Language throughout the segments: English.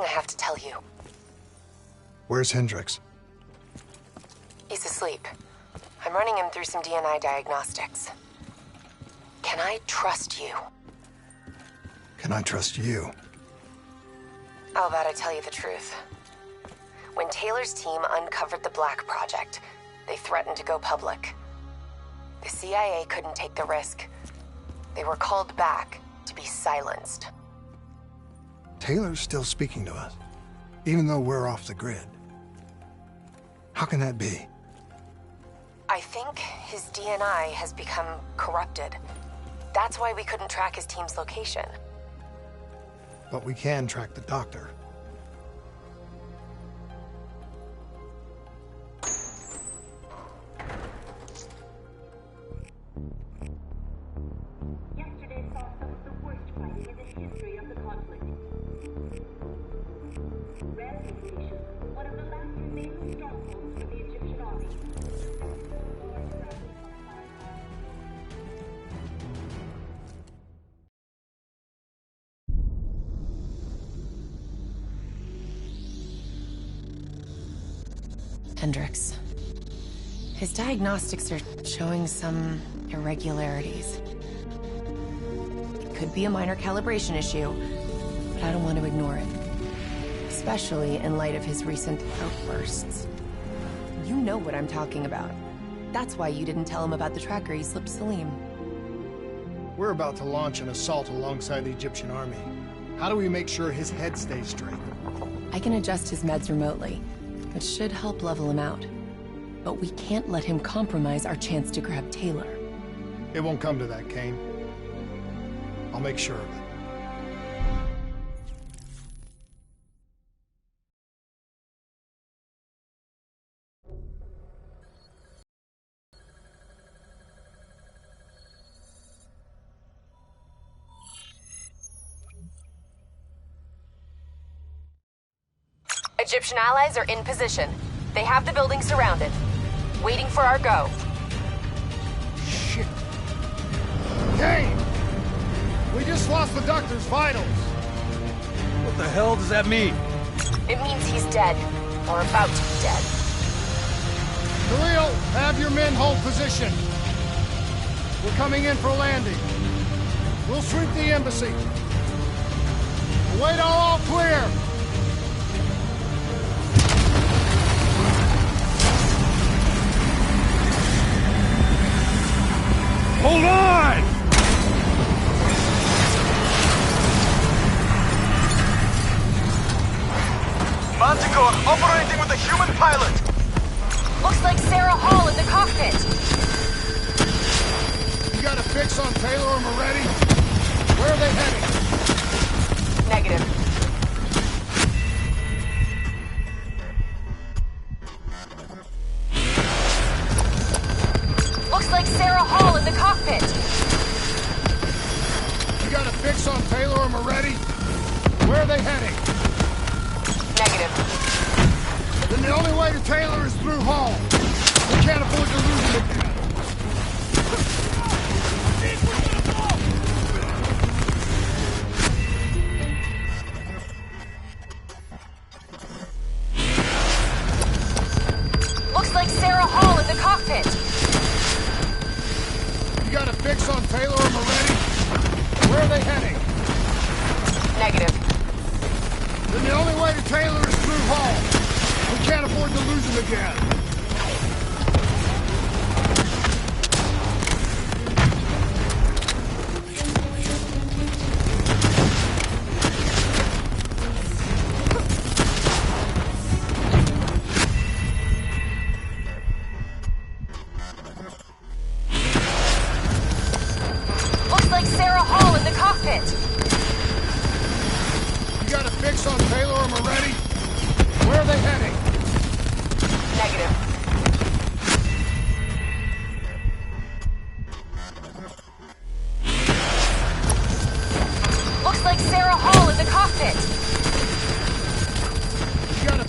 something I have to tell you. Where's Hendricks? He's asleep. I'm running him through some DNI diagnostics. Can I trust you? Can I trust you? How about I tell you the truth? When Taylor's team uncovered the Black Project, they threatened to go public. The CIA couldn't take the risk. They were called back to be silenced. Taylor's still speaking to us, even though we're off the grid. How can that be? I think his DNI has become corrupted. That's why we couldn't track his team's location. But we can track the doctor. Yesterday saw some of the worst fighting in the history of the conflict. Ramsey Station, one of the last remaining strongholds for the Egyptian army. Hendricks. His diagnostics are showing some irregularities. It could be a minor calibration issue, but I don't want to ignore it. Especially in light of his recent outbursts. You know what I'm talking about. That's why you didn't tell him about the tracker he slipped Salim. We're about to launch an assault alongside the Egyptian army. How do we make sure his head stays straight? I can adjust his meds remotely, which should help level him out. But we can't let him compromise our chance to grab Taylor. It won't come to that, Kane. I'll make sure of it. Egyptian allies are in position. They have the building surrounded. Waiting for our go. Shit. Kane! We just lost the doctor's vitals. What the hell does that mean? It means he's dead. Or about to be dead. Khalil, have your men hold position. We're coming in for landing. We'll sweep the embassy. Await all clear. Hold on! Manticore operating with a human pilot. Looks like Sarah Hall in the cockpit. You got a fix on Taylor and Moretti? Where are they heading? Negative. Looks like Sarah Hall in the cockpit. You got a fix on Taylor and Moretti? Where are they heading? Negative. Then the only way to Taylor is through Hall. We can't afford to lose him again. Looks like Sarah Hall in the cockpit. You got a fix on Taylor and Moretti? Where are they heading? Negative. Then the only way to Taylor is through Hall. We can't afford to lose him again. Looks like Sarah Hall in the cockpit. You got a fix on Taylor and Moretti? Where are they heading? Negative. Looks like Sarah Hall in the cockpit. You got a...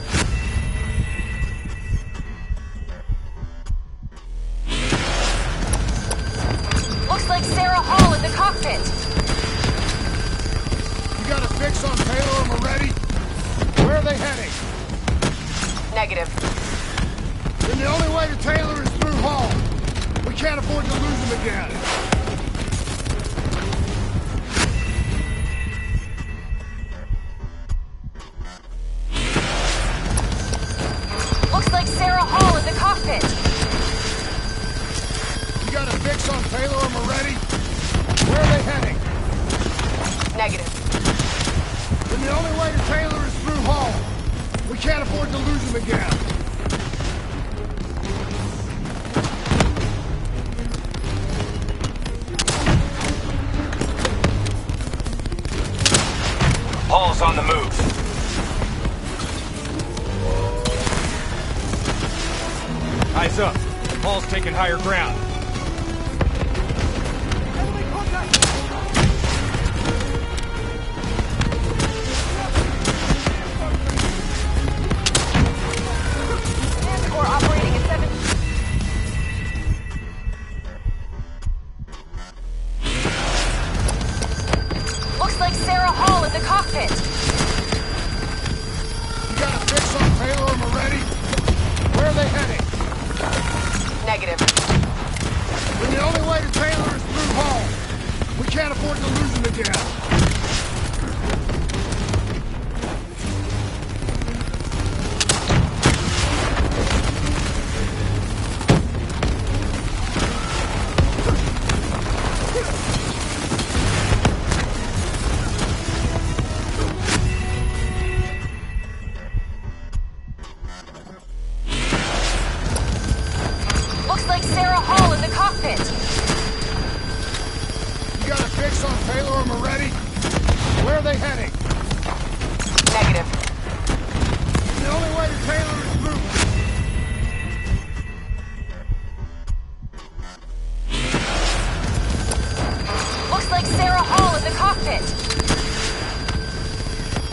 Looks like Sarah Hall in the cockpit. You got a fix on Taylor and Moretti? Negative. Then the only way to Taylor is through Hall. We can't afford to lose him again. Looks like Sarah Hall in the cockpit. You got a fix on Taylor and Moretti? Where are they heading? Negative. Then the only way to Taylor is through Hall. We can't afford to lose him again. Hall's on the move. Eyes up. Hall's taking higher ground. Manticore operating at 7... Looks like Sarah Hall in the cockpit. You got a fix on Taylor and Moretti? Where are they heading? Negative. Then the only way to Taylor is through Hall. We can't afford to lose him again. Looks like Sarah Hall in the cockpit. You got a fix on Taylor and Moretti? Where are they heading? Negative. The only way to Taylor is through. Looks like Sarah Hall in the cockpit.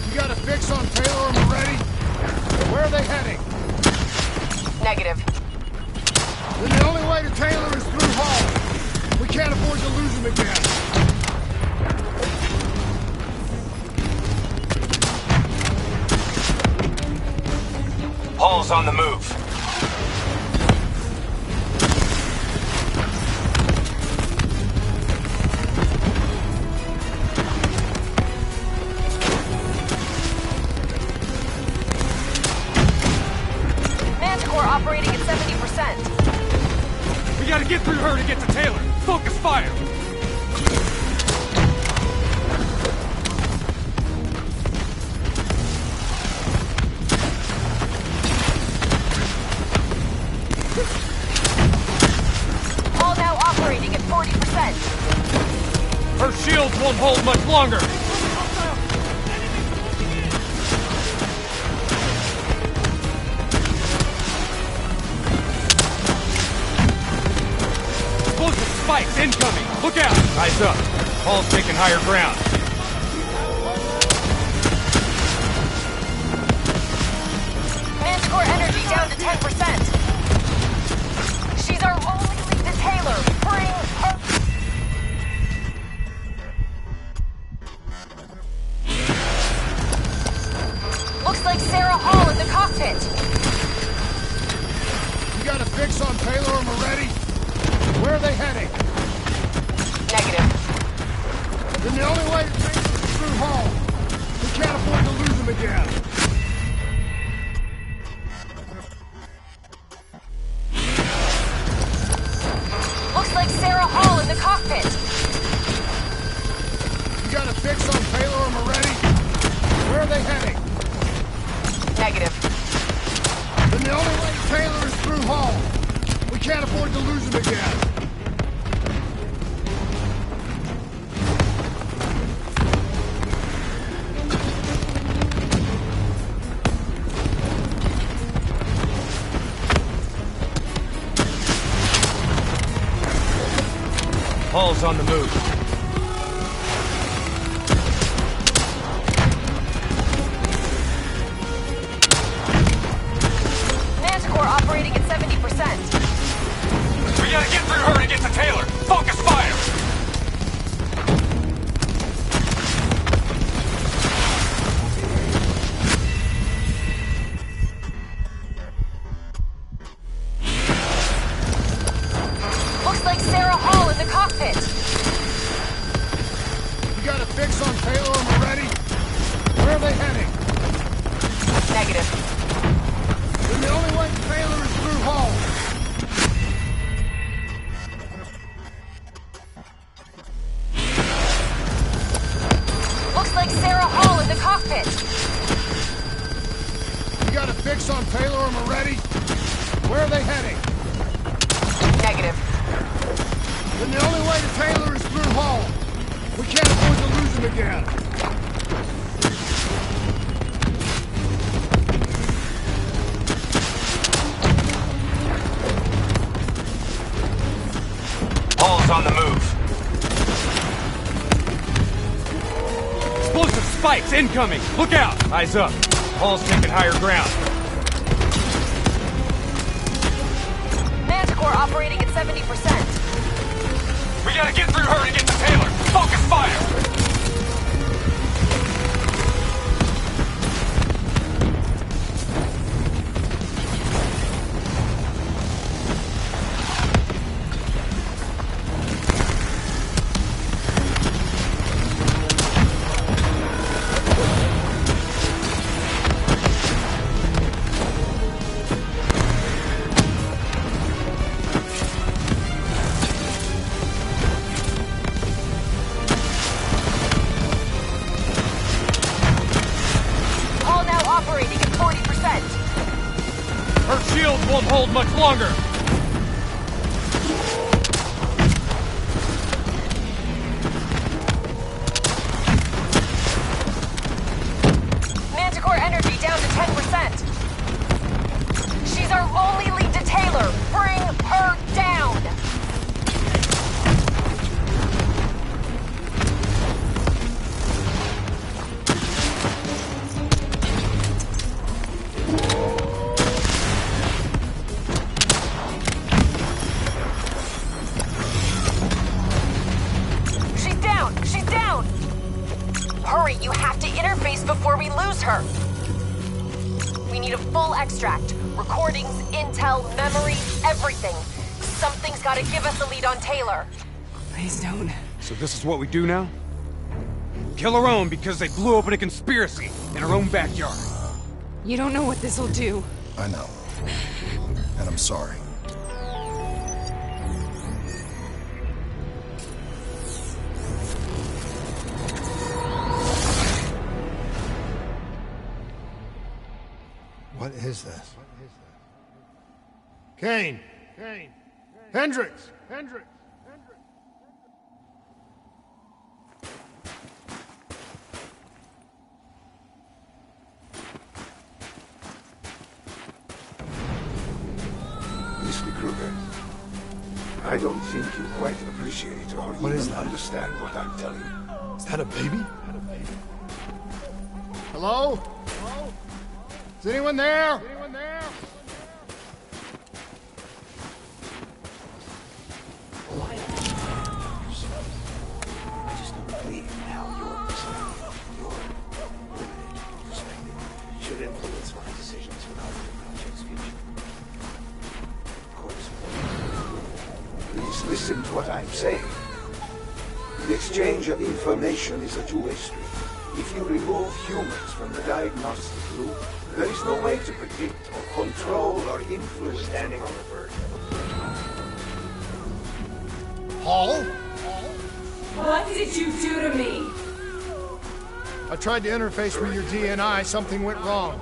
You got a fix on Taylor and Moretti? Where are they heading? Negative. Then the only way to Taylor is through Hall. We can't afford to lose him again. Hall's on the move. Manticore operating at 70%. We gotta get through her to get to Taylor. Focus fire! Hall now operating at 40%. Her shields won't hold much longer! Explosive spikes incoming! Look out! Eyes up. Hall's taking higher ground. Manticore energy down to 10%. She's our only lead to Taylor. Bring her... Looks like Sarah Hall in the cockpit. You got a fix on Taylor and Moretti? Where are they heading? Negative. Then the only way to Taylor is through Hall. We can't afford to lose him again. Looks like Sarah Hall in the cockpit. You got a fix on Taylor and Moretti? Where are they heading? Negative. Then the only way to Taylor is through Hall. We can't afford to lose him again. Hall's on the move. Manticore operating at 70%. We gotta get through her to get to Taylor. Focus fire! fix on Taylor and Moretti? Where are they heading? Negative. Then the only way to Taylor is through Hall. Looks like Sarah Hall in the cockpit. You got a fix on Taylor or Moretti? Where are they heading? Negative. Then the only way to Taylor is through Hall. We can't afford to lose him again. Hall's on the move. Explosive spikes incoming! Look out! Eyes up. Hall's taking higher ground. Manticore operating at 70%. We gotta get through her to get to Taylor. Focus fire! Hall now operating at 40%. Her shields won't hold much longer! Manticore energy down to 10%. She's our only lead to Taylor. Bring her down. She's down. She's down. Hurry, you have to interface before we lose her. We need a full extract. Recordings, intel, memory, everything. Something's gotta give us a lead on Taylor. Please don't. So this is what we do now? Kill our own because they blew open a conspiracy in our own backyard. You don't know what this'll do. I know. And I'm sorry. What is this? Kane! Kane! Hendricks! Hendricks! Mr. Kruger, I don't think you quite appreciate or What is even that? understand what I'm telling you. Is that a baby? Hello? Hello? Is anyone there? Anyone there? I just don't believe how your perspective, your limited perspective, should influence my decisions without the project's future. Of course, please listen to what I'm saying. The exchange of information is a two-way street. If you remove humans from the diagnostic loop, there is no way to predict or control or influence standing on the verge. Hall? What did you do to me? I tried to interface with your DNI. Something went wrong.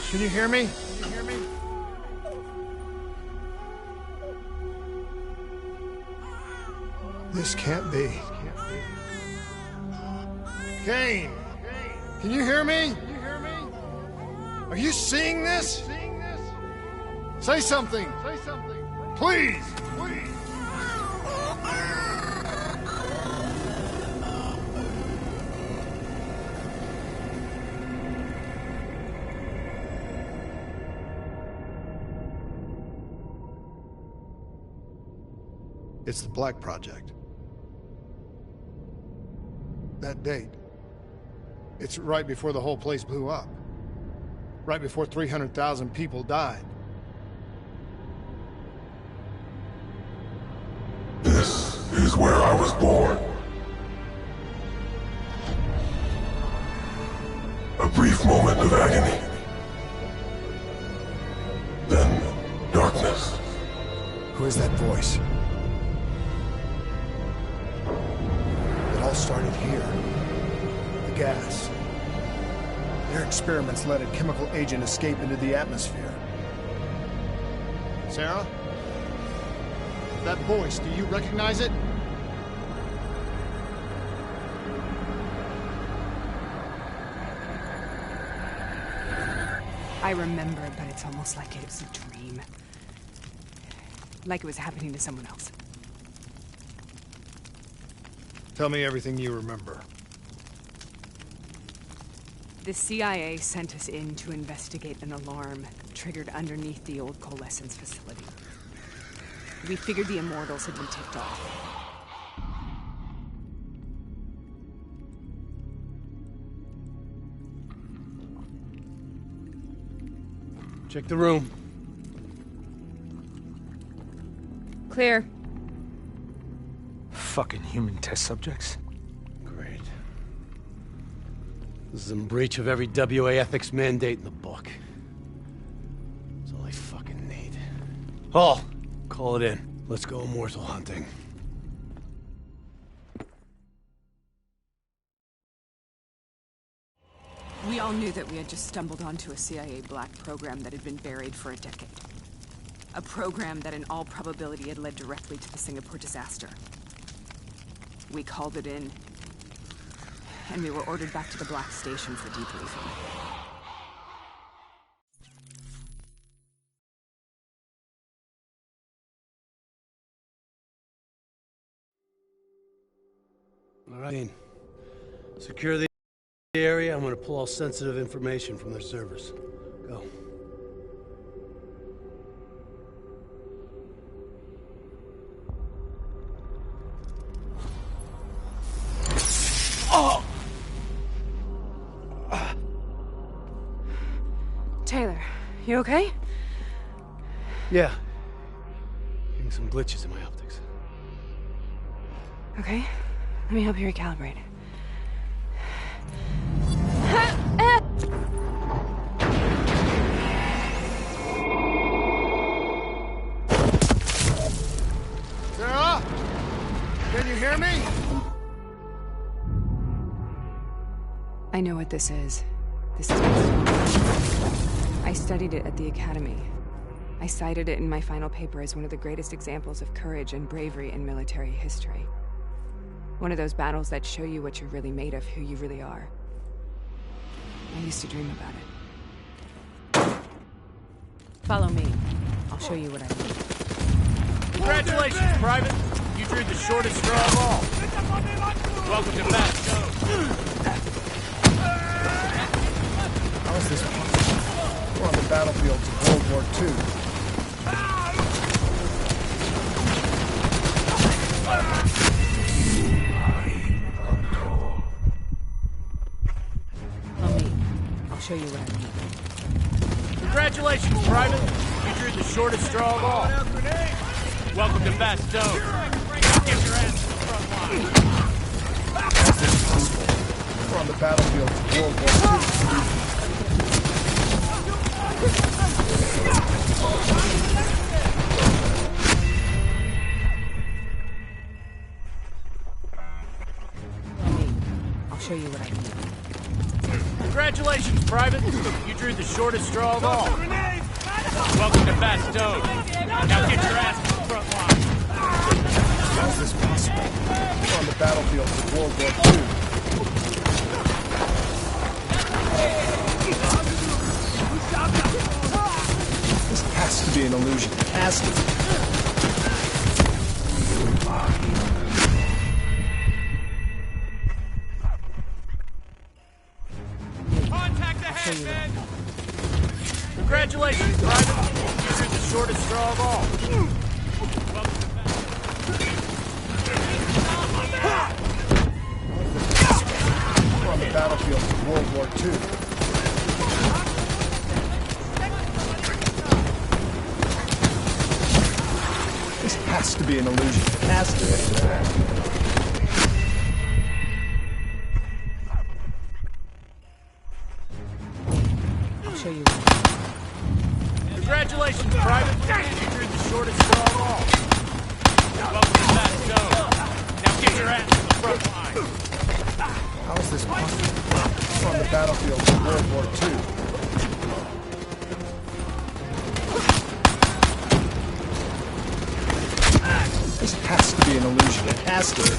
Can you hear me? Can you hear me? This can't be. Kane! Can you hear me? Can you hear me? Are you seeing this? Say something! Say something! Please! Please! It's the Black Project. That date. It's right before the whole place blew up. Right before 300,000 people died. This is where I was born. moment of agony. Then, darkness. Who is that voice? It all started here. The gas. Their experiments let a chemical agent escape into the atmosphere. Sarah? That voice, do you recognize it? I remember, but it's almost like it was a dream. Like it was happening to someone else. Tell me everything you remember. The CIA sent us in to investigate an alarm triggered underneath the old coalescence facility. We figured the Immortals had been tipped off. Check the room. Clear. Fucking human test subjects. Great. This is in breach of every WA ethics mandate in the book. That's all I fucking need. Hall, call it in. Let's go immortal hunting. We all knew that we had just stumbled onto a CIA black program that had been buried for a decade. A program that in all probability had led directly to the Singapore disaster. We called it in, and we were ordered back to the Black Station for debriefing. All right. Secure the area. I'm gonna pull all sensitive information from their servers. Go. Taylor, you okay? Yeah. Getting some glitches in my optics. Okay. Let me help you recalibrate. Sarah? Can you hear me? I know what this is. This is... I studied it at the Academy. I cited it in my final paper as one of the greatest examples of courage and bravery in military history. One of those battles that show you what you're really made of, who you really are. I used to dream about it. Follow me. I'll show you what I mean. Congratulations, Private. You drew the shortest straw of all. Welcome to Fast Stone. How is this possible? We're on the battlefields of World War II. Follow me. I'll show you what I mean. Congratulations, Private. You drew the shortest straw of all. Welcome to Fast Stone. Get your ass to the front line. How is this possible? We're on the battlefields of World War II. I'll show you what I mean. Congratulations, Private. You drew the shortest straw of all. Welcome to Fast Stone. Now get your ass to the front line. How is this possible? We're on the battlefields of World War II. This has to be an illusion. It has to be. Contact ahead, men! Congratulations, Private. You drew the shortest straw of all. Welcome to We're on the battlefields of World War II. This has to be an illusion. It has to be. show you. Congratulations, Private. You drew the shortest straw of all. Welcome to Fast Stone. Now get your ass to the front line. How is this possible? We're on the battlefield of World War II. This has to be an illusion. It has to be.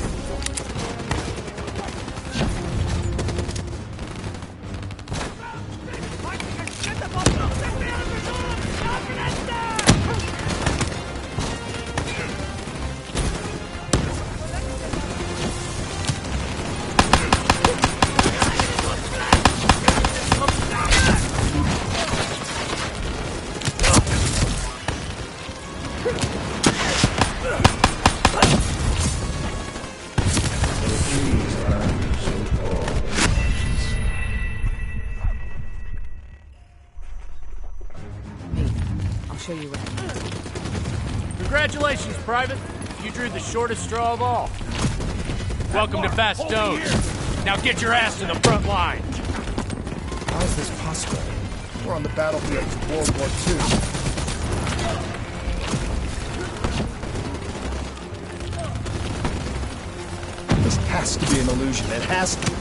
Show you what I mean. Congratulations, Private. You drew the shortest straw of all. Welcome to Fast Stone. Now get your ass to the front line. How is this possible? We're on the battlefield of World War II. This has to be an illusion. It has to be.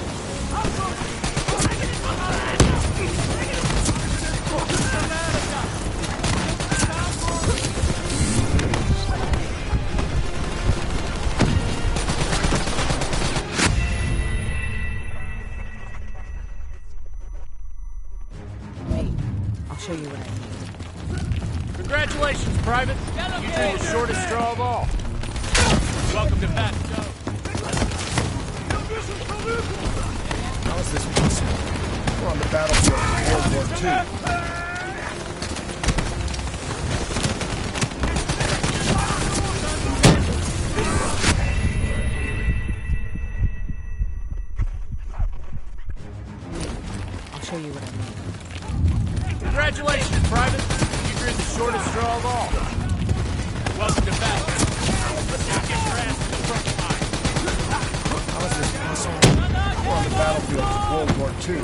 Show you what I mean. Congratulations, Private. You drew the shortest straw of all. Welcome to Fast Stone. How is this possible? We're on the battlefield of World War II. I'll show you what I mean. Congratulations, Private. You drew the shortest straw of all. Welcome to Fast Stone. Now get your ass to the front line. How is this possible? We're on the battlefield of World War II.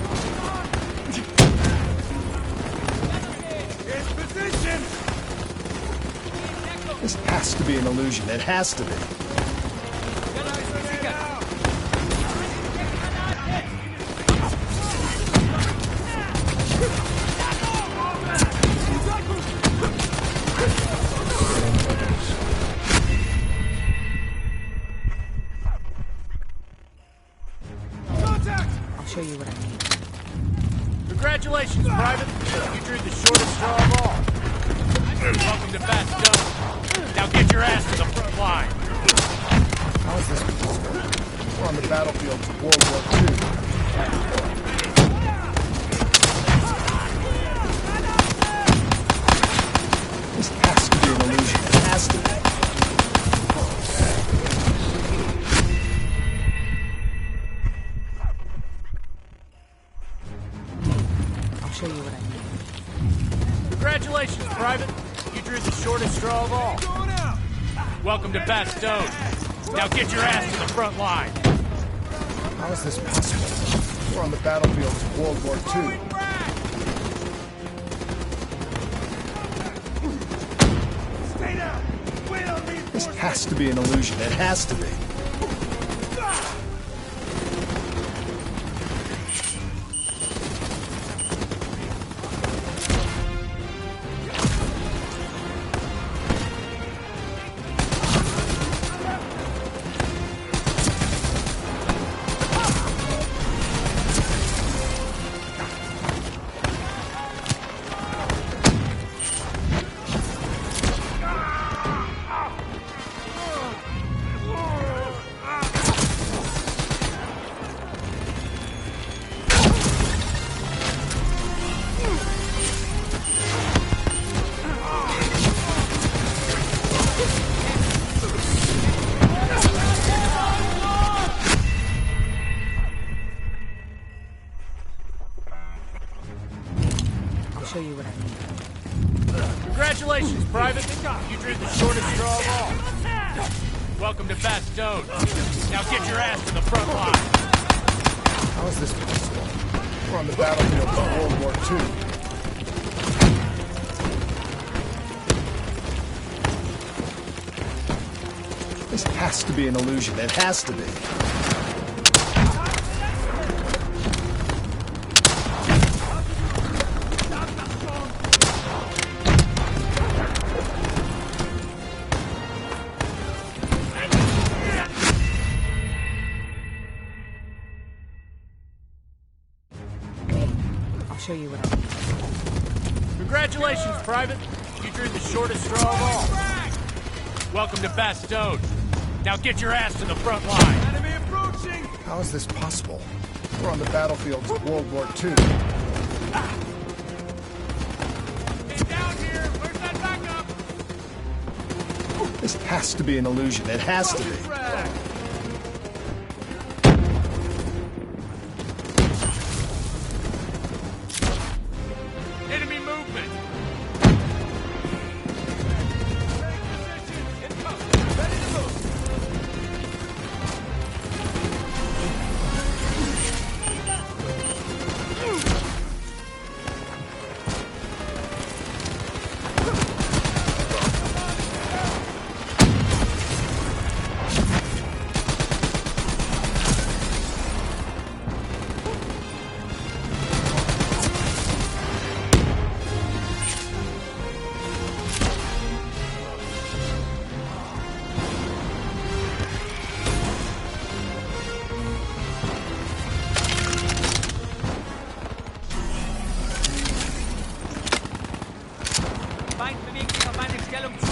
In position! This has to be an illusion. It has to be. I'll show you what I mean. Congratulations, Private. You drew the shortest straw of all. Welcome to Fast Stone. Now get your ass to the front line. How is this possible? We're on the battlefield of World War II. This has to be an illusion. It has to be. I'll show you what I mean. Congratulations, Private. You drew the shortest straw of all. Welcome to Fast Stone. Now get your ass to the front line. How is this possible? We're on the battlefield of World War II. This has to be an illusion. It has to be. Show you what I mean. Congratulations, Private. You drew the shortest straw of all. Welcome to Fast Stone. Now get your ass to the front line. How is this possible? We're on the battlefield of World War II. This has to be an illusion. It has to be. I'll show you what I mean. Congratulations, Private. You drew the shortest straw of all. Welcome to Bastogne. Now get your ass to the front line. Enemy approaching! How is this possible? We're on the battlefields of World War II. Get down here! Where's that backup? This has to be an illusion. It has to be. Enemy movement! Feind bewegt sich auf meine Stellung zu.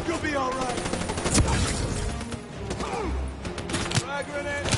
You'll be all right. Frag grenade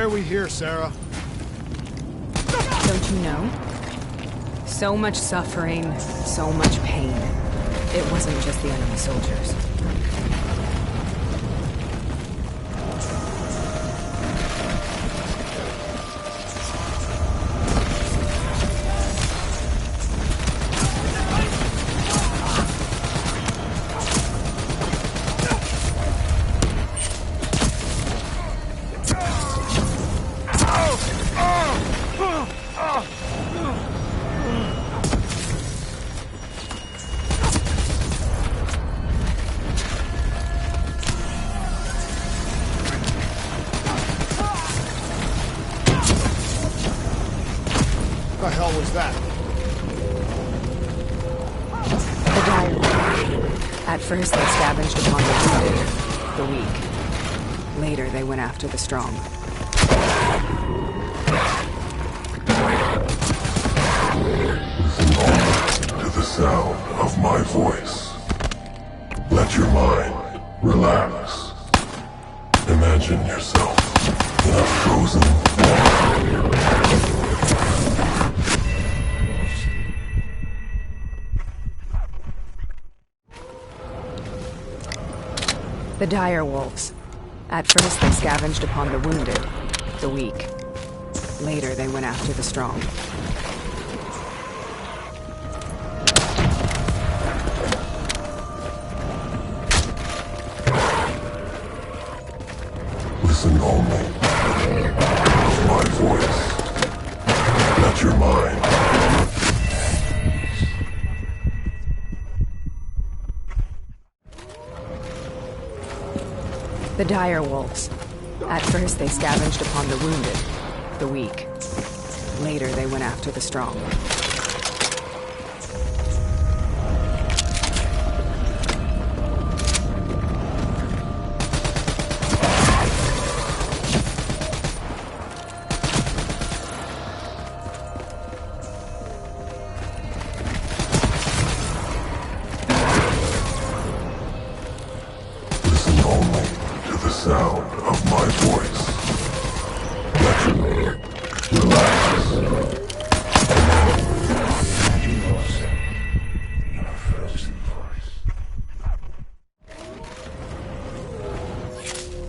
are we here, Sarah? Don't you know? So much suffering, so much pain. It wasn't just the enemy soldiers. What the hell was that? The dire. At first they scavenged upon the wounded, the weak. Later they went after the strong. Listen to the sound of my voice. Let your mind relax. Imagine yourself in a frozen The dire wolves. At first they scavenged upon the wounded, the weak. Later they went after the strong. Listen only to my voice. Let your mind. The dire wolves. At first they scavenged upon the wounded, the weak. Later they went after the strong. Listen only to the sound of my voice. Let your mind relax. Imagine yourself in a frozen forest.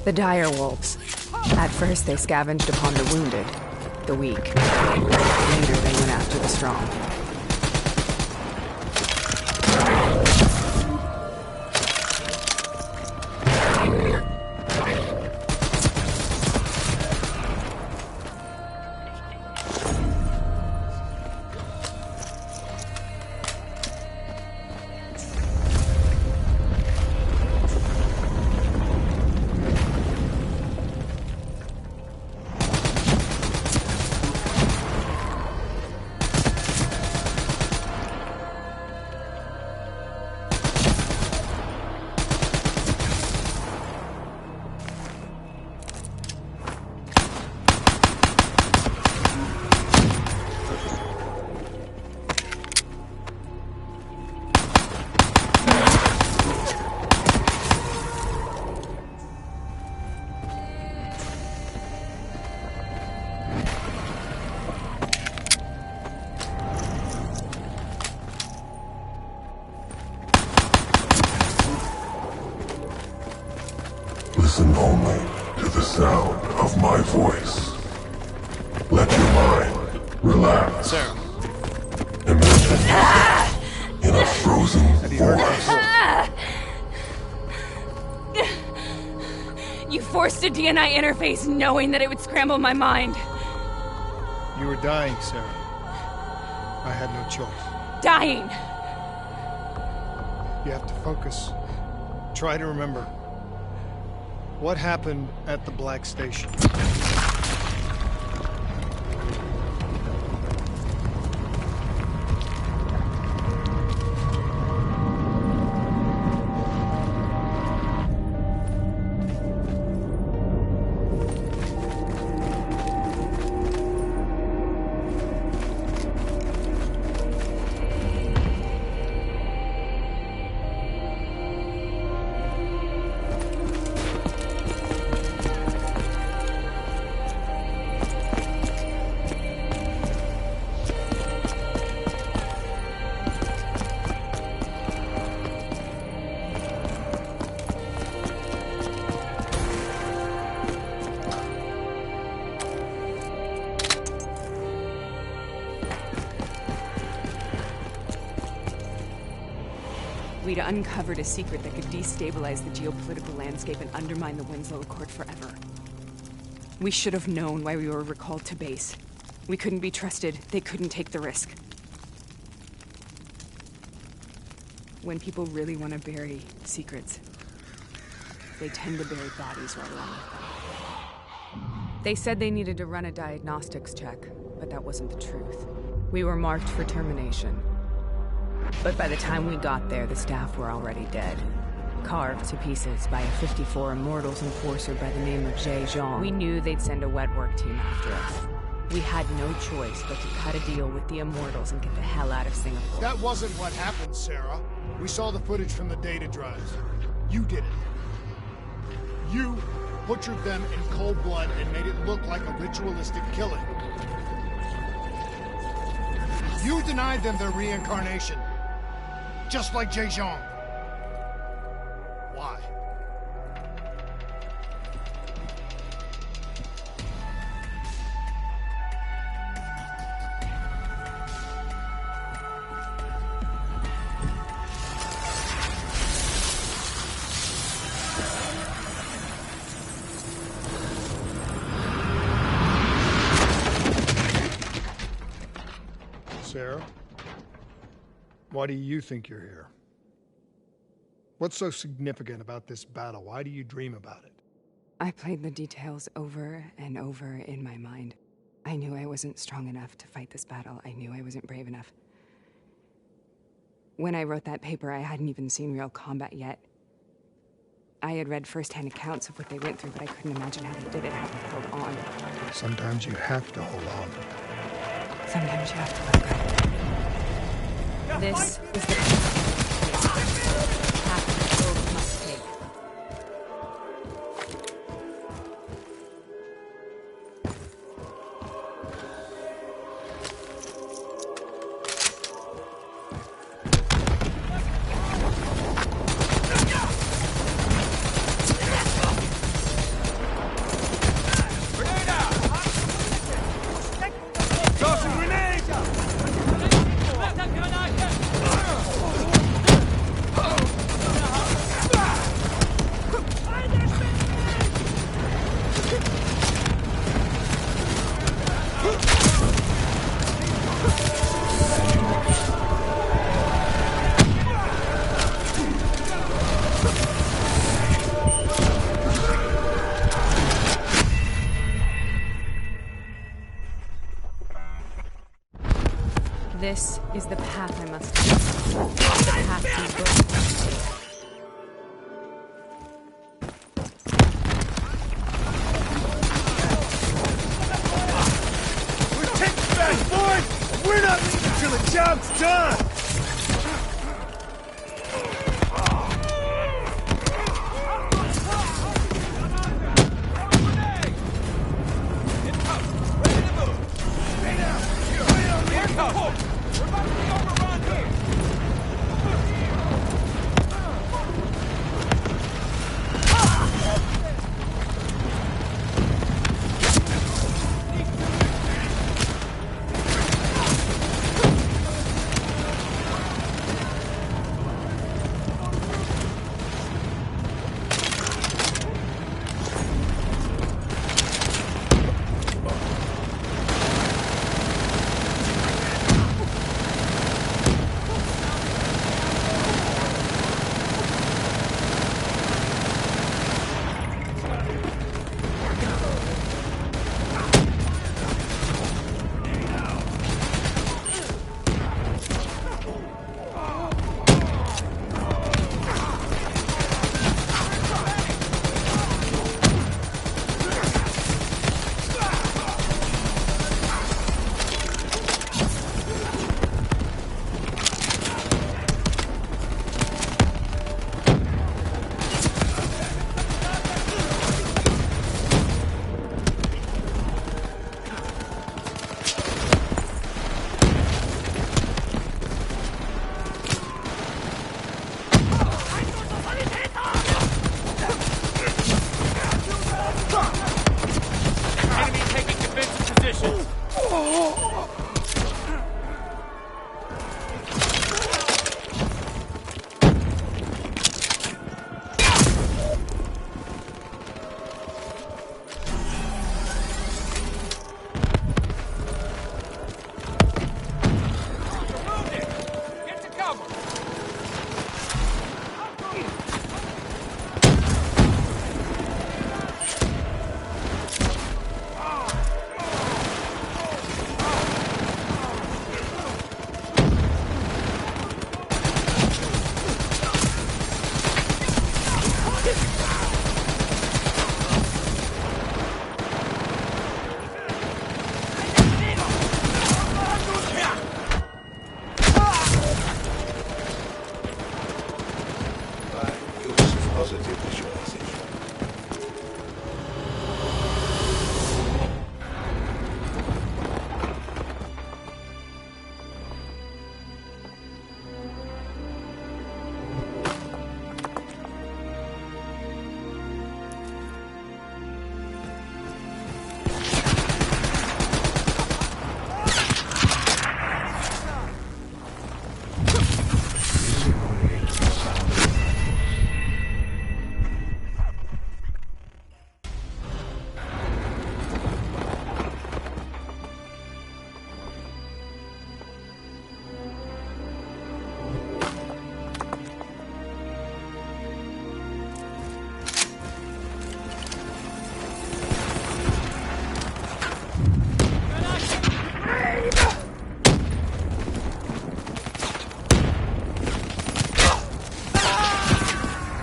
The dire wolves. At first they scavenged upon the wounded, the weak. Later they went after the strong. Listen only to the sound of my voice. Let your mind relax. Sarah. Imagine yourself in a frozen forest. You forced a DNI interface knowing that it would scramble my mind. You were dying, Sarah. I had no choice. Dying! You have to focus. Try to remember. What happened at the Black Station? We'd uncovered a secret that could destabilize the geopolitical landscape and undermine the Winslow Accord forever. We should have known why we were recalled to base. We couldn't be trusted. They couldn't take the risk. When people really want to bury secrets, they tend to bury bodies right along with them. They said they needed to run a diagnostics check, but that wasn't the truth. We were marked for termination. But by the time we got there, the staff were already dead. Carved to pieces by a 54 Immortals enforcer by the name of Jay Zhang. We knew they'd send a wet work team after us. We had no choice but to cut a deal with the Immortals and get the hell out of Singapore. That wasn't what happened, Sarah. We saw the footage from the data drives. You did it. You butchered them in cold blood and made it look like a ritualistic killing. You denied them their reincarnation. Just like Jay Zhang. Why? Sarah? Why do you think you're here? What's so significant about this battle? Why do you dream about it? I played the details over and over in my mind. I knew I wasn't strong enough to fight this battle. I knew I wasn't brave enough. When I wrote that paper, I hadn't even seen real combat yet. I had read first-hand accounts of what they went through, but I couldn't imagine how they did it, how they held on. Sometimes you have to hold on. Sometimes you have to let go. This is the path we both must take. This is the path I must take. The path we both must take. We're taking back, boys! We're not leaving till the job's done!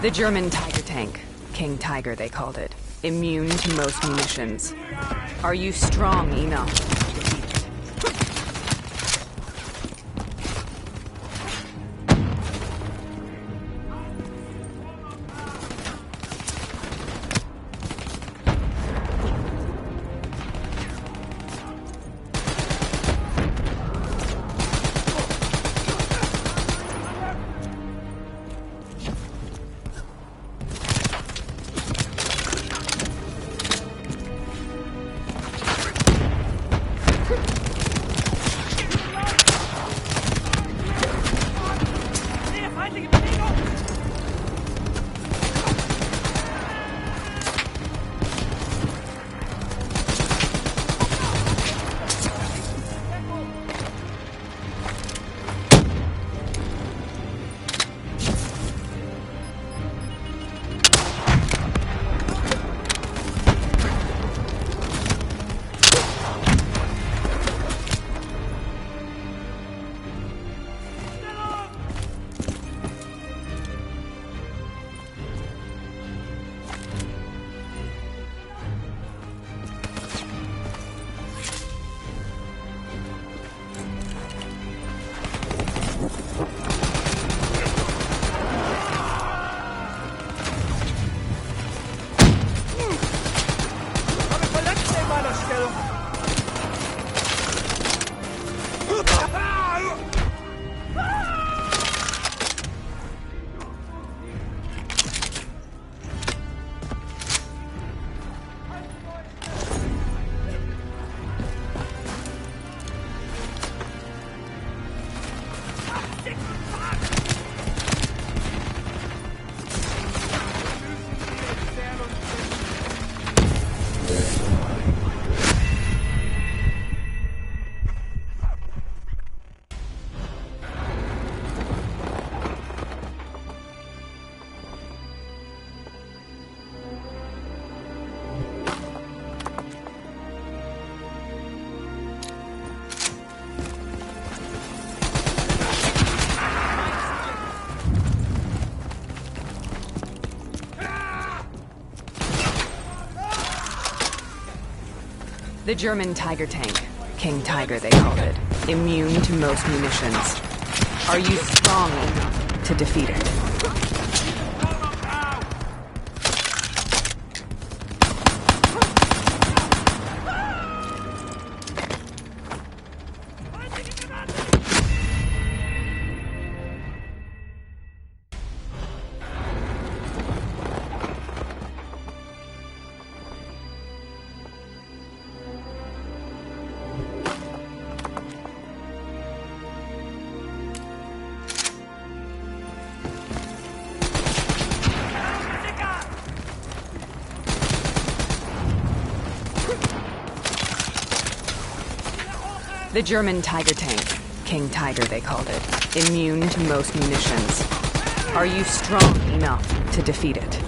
The German Tiger tank. King Tiger, they called it. Immune to most munitions. Are you strong enough to defeat it? The German Tiger tank. King Tiger, they called it. Immune to most munitions. Are you strong enough to defeat it? The German Tiger tank. King Tiger, they called it. Immune to most munitions. Are you strong enough to defeat it?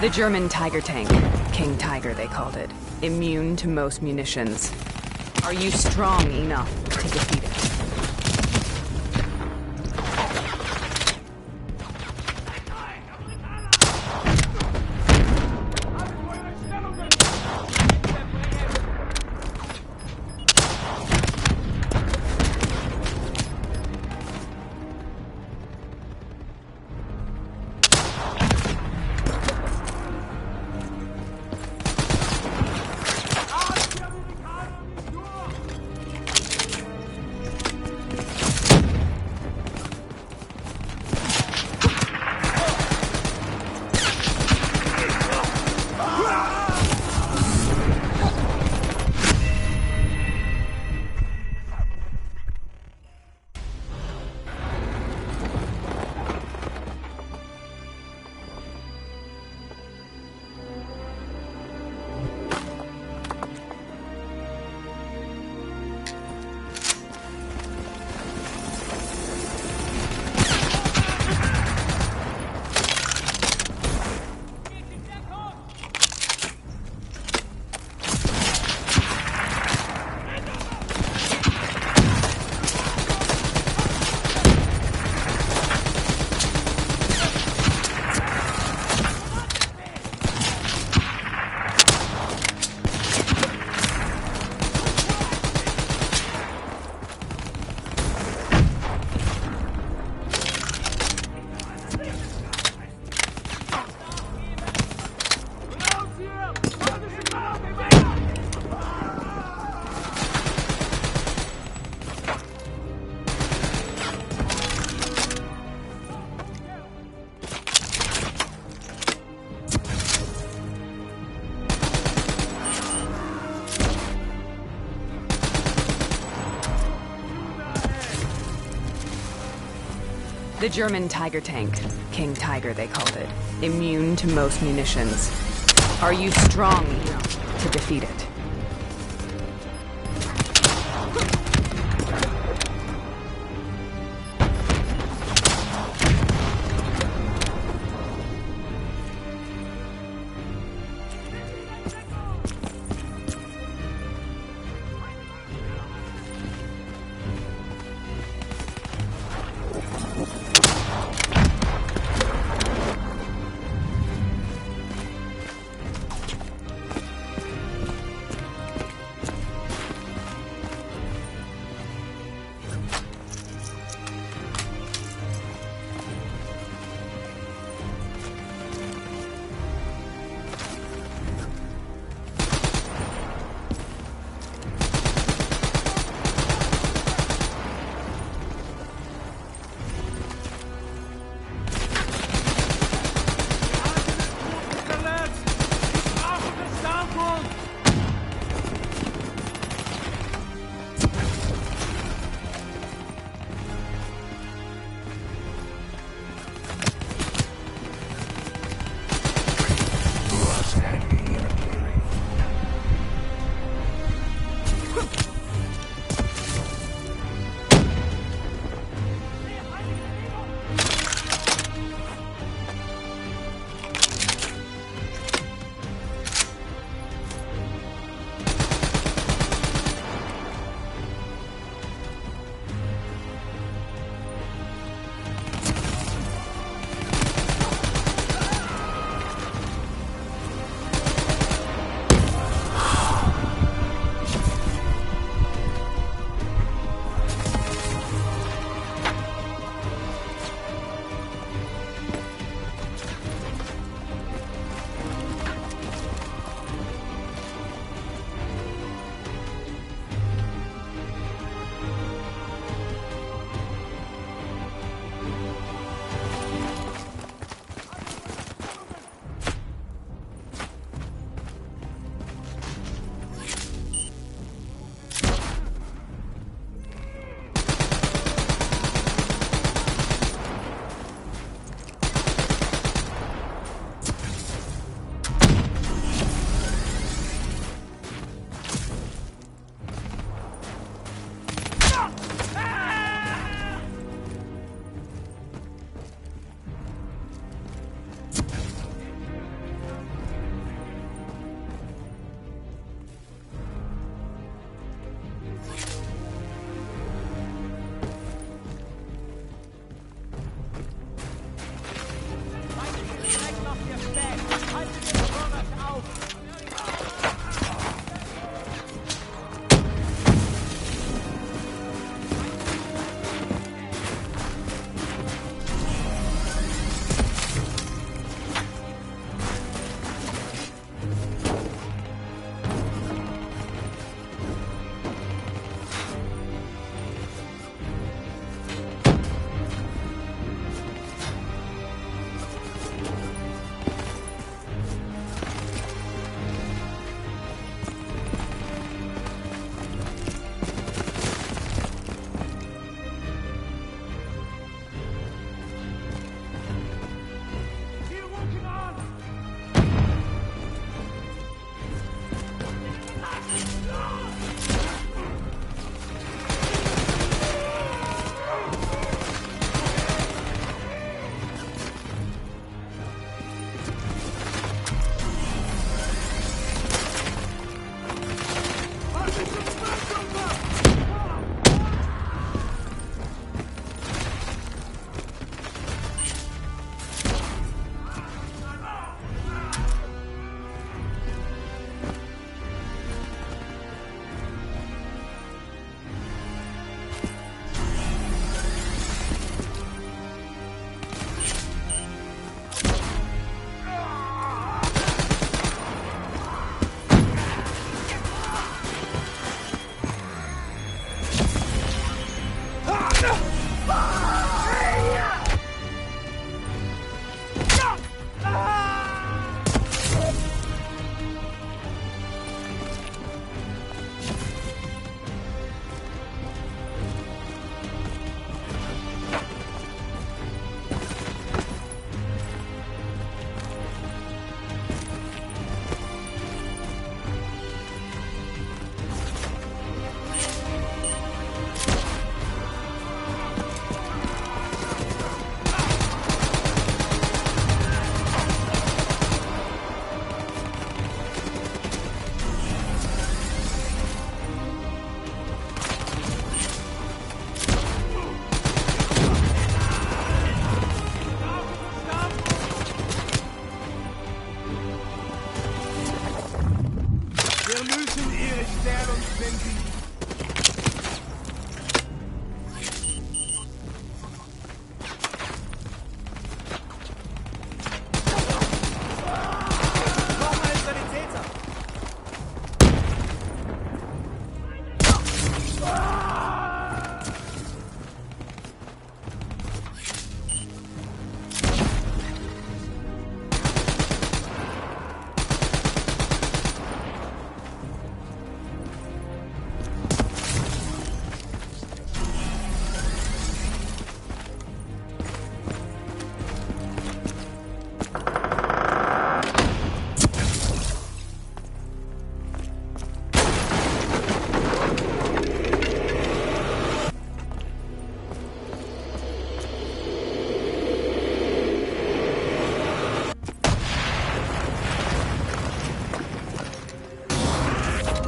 The German Tiger tank. King Tiger, they called it. Immune to most munitions. Are you strong enough to defeat it? The German Tiger tank. King Tiger, they called it. Immune to most munitions. Are you strong enough to defeat it?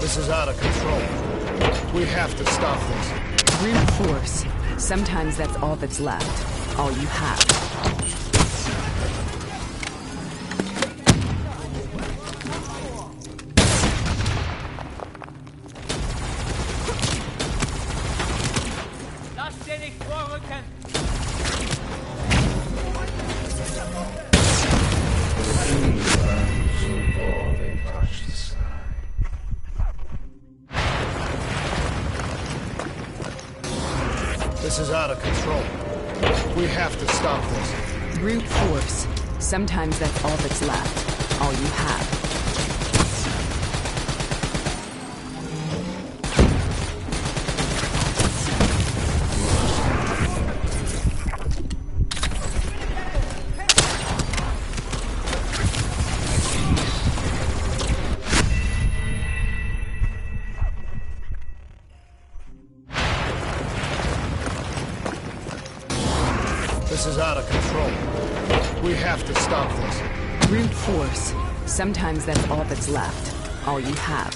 This is out of control. We have to stop this. Brute force. Sometimes that's all that's left. All you have. Lass dir nicht vorrücken! This is out of control. We have to stop this. Brute force. Sometimes that's all that's left. All you have. This is out of control. We have to stop this. Brute force. Sometimes that's all that's left. All you have.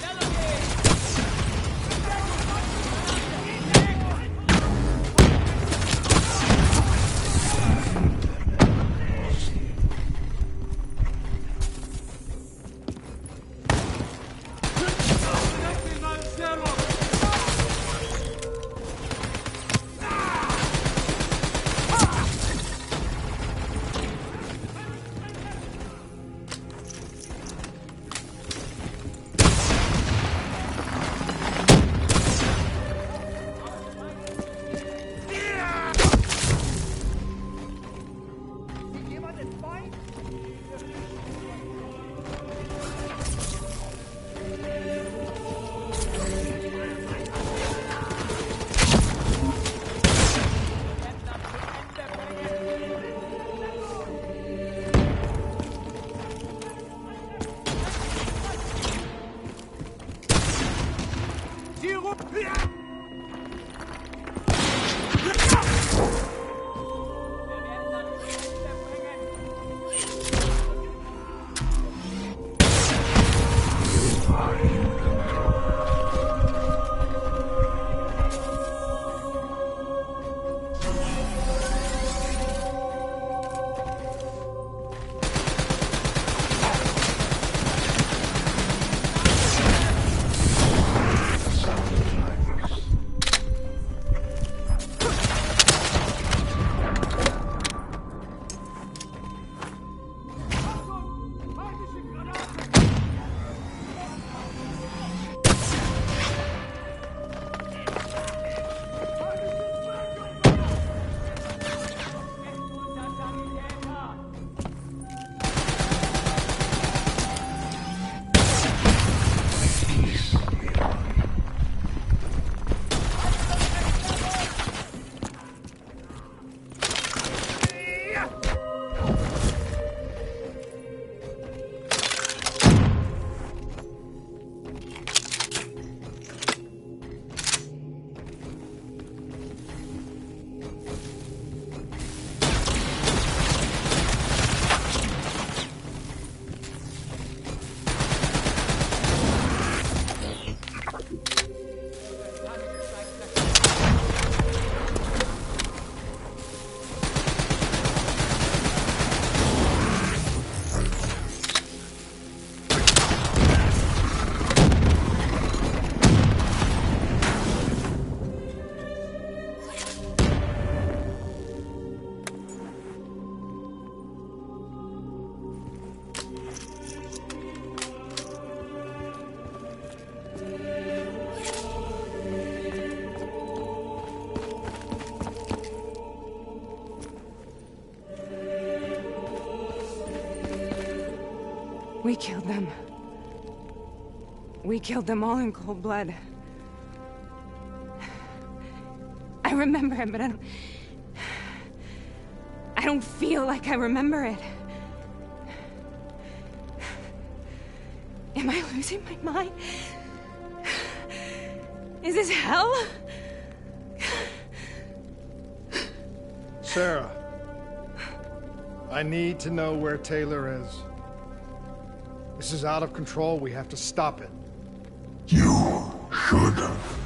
We killed them. We killed them all in cold blood. I remember it, but I don't feel like I remember it. Am I losing my mind? Is this hell? Sarah, I need to know where Taylor is. This is out of control. We have to stop it. You should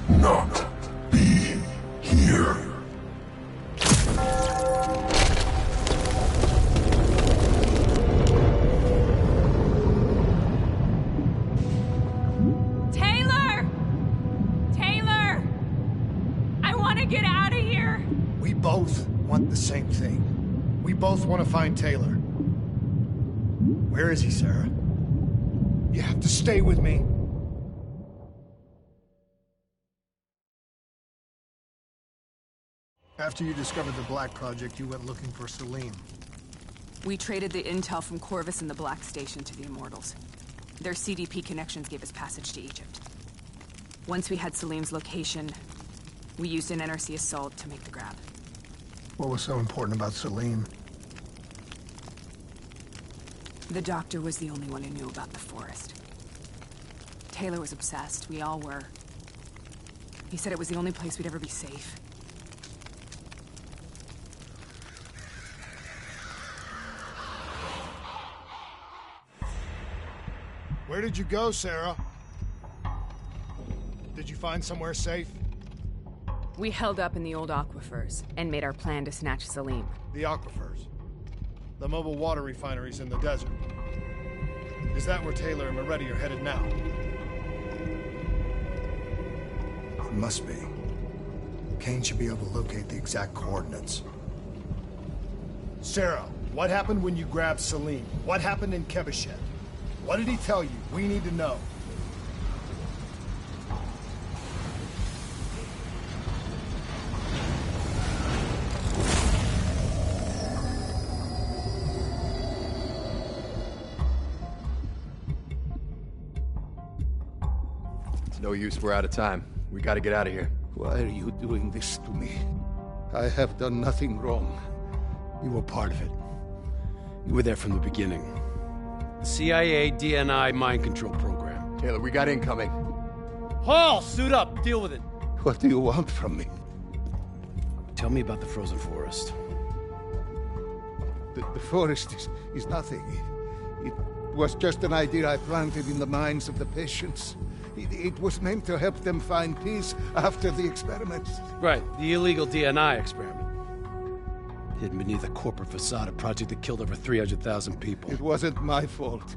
not be here. Taylor! Taylor! I want to get out of here! We both want the same thing. We both want to find Taylor. Where is he, Sarah? You have to stay with me. After you discovered the Black Project, you went looking for Salim. We traded the intel from Corvus and the Black Station to the Immortals. Their CDP connections gave us passage to Egypt. Once we had Salim's location, we used an NRC assault to make the grab. What was so important about Salim? The doctor was the only one who knew about the forest. Taylor was obsessed. We all were. He said it was the only place we'd ever be safe. Where did you go, Sarah? Did you find somewhere safe? We held up in the old aquifers and made our plan to snatch Salim. The aquifers. The mobile water refineries in the desert. Is that where Taylor and Moretti are headed now? It must be. Kane should be able to locate the exact coordinates. Sarah, what happened when you grabbed Salim? What happened in Kebeshet? What did he tell you? We need to know. It's no use, we're out of time. We gotta get out of here. Why are you doing this to me? I have done nothing wrong. You were part of it. You were there from the beginning. The CIA DNI mind control program. Taylor, we got incoming. Hall, suit up. Deal with it. What do you want from me? Tell me about the frozen forest. The forest is nothing. It was just an idea I planted in the minds of the patients. It was meant to help them find peace after the experiments. Right, the illegal DNI experiment. Hidden beneath a corporate facade, a project that killed over 300,000 people. It wasn't my fault.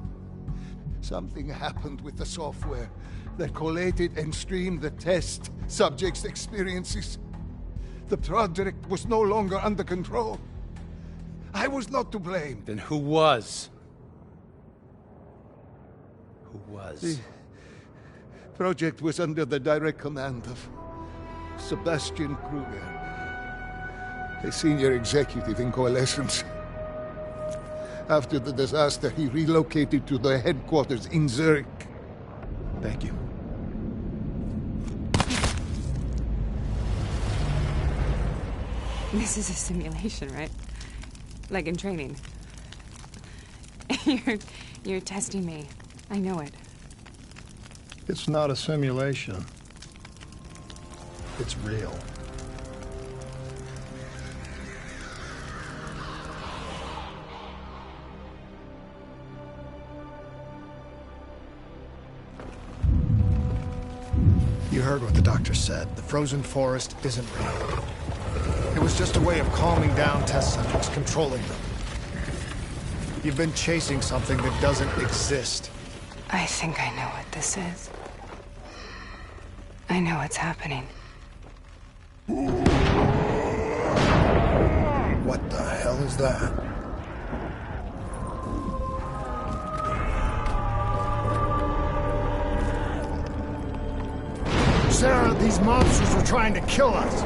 Something happened with the software that collated and streamed the test subjects' experiences. The project was no longer under control. I was not to blame. Then who was? Who was? The project was under the direct command of Sebastian Kruger, a senior executive in Coalescence. After the disaster, he relocated to the headquarters in Zurich. Thank you. This is a simulation, right? Like in training. You're testing me. I know it. It's not a simulation. It's real. You heard what the doctor said. The frozen forest isn't real. It was just a way of calming down test subjects, controlling them. You've been chasing something that doesn't exist. I think I know what this is. I know what's happening. What the hell is that? Sarah, these monsters are trying to kill us.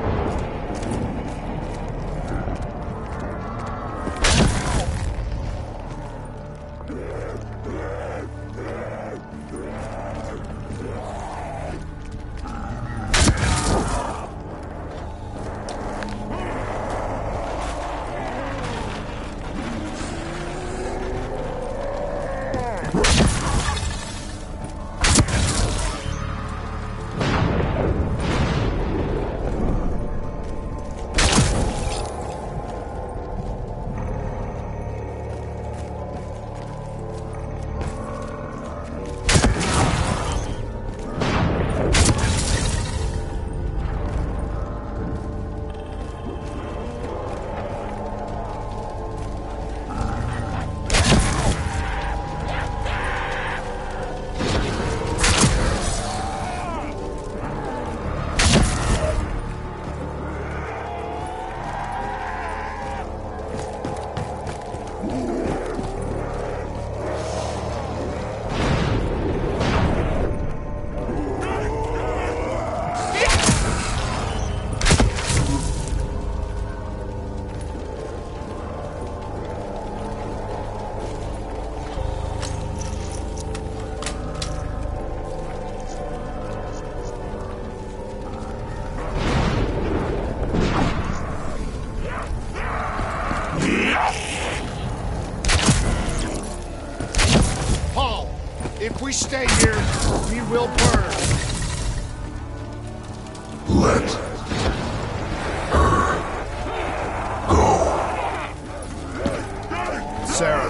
If we stay here, we will burn. Let her go. Sarah,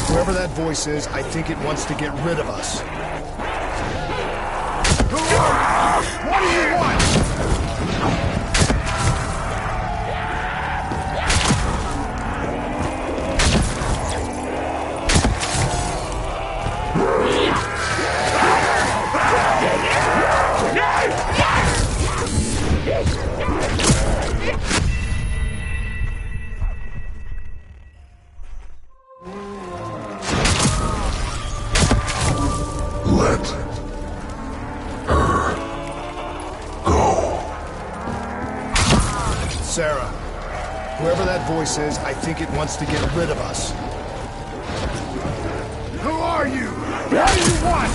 whoever that voice is, I think it wants to get rid of us. Who are you? What do you want? Let her go. Sarah, whoever that voice is, I think it wants to get rid of us. Who are you? What do you want?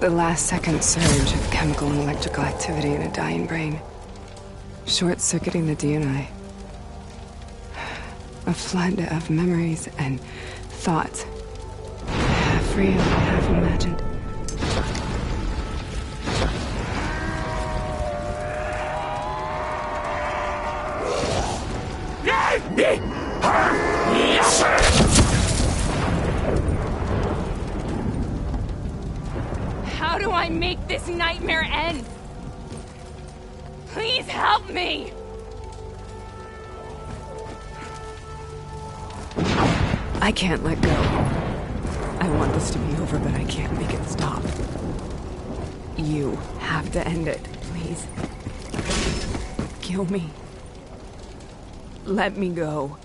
The last-second surge of chemical and electrical activity in a dying brain. Short-circuiting the DNI. A flood of memories and thoughts. Half real, half imagined. How do I make this nightmare end? Please help me! I can't let go. I want this to be over, but I can't make it stop. You have to end it, please. Kill me. Let me go.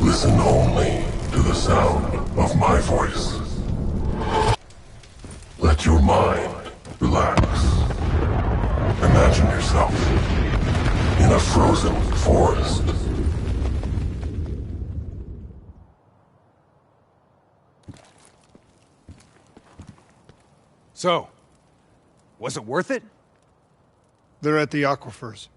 Listen only to the sound of my voice. Let your mind relax. Imagine yourself in a frozen forest. So, was it worth it? They're at the aquifers.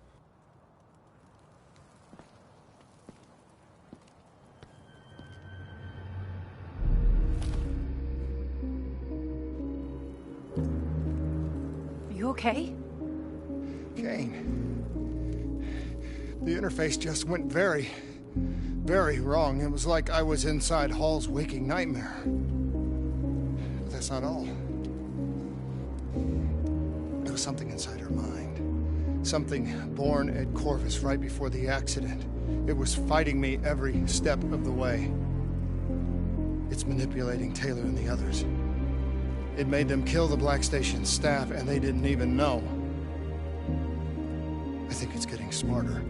You okay? Kane. The interface just went very wrong. It was like I was inside Hall's waking nightmare. But that's not all. There was something inside her mind. Something born at Corvus right before the accident. It was fighting me every step of the way. It's manipulating Taylor and the others. It made them kill the Black Station staff, and they didn't even know. I think it's getting smarter.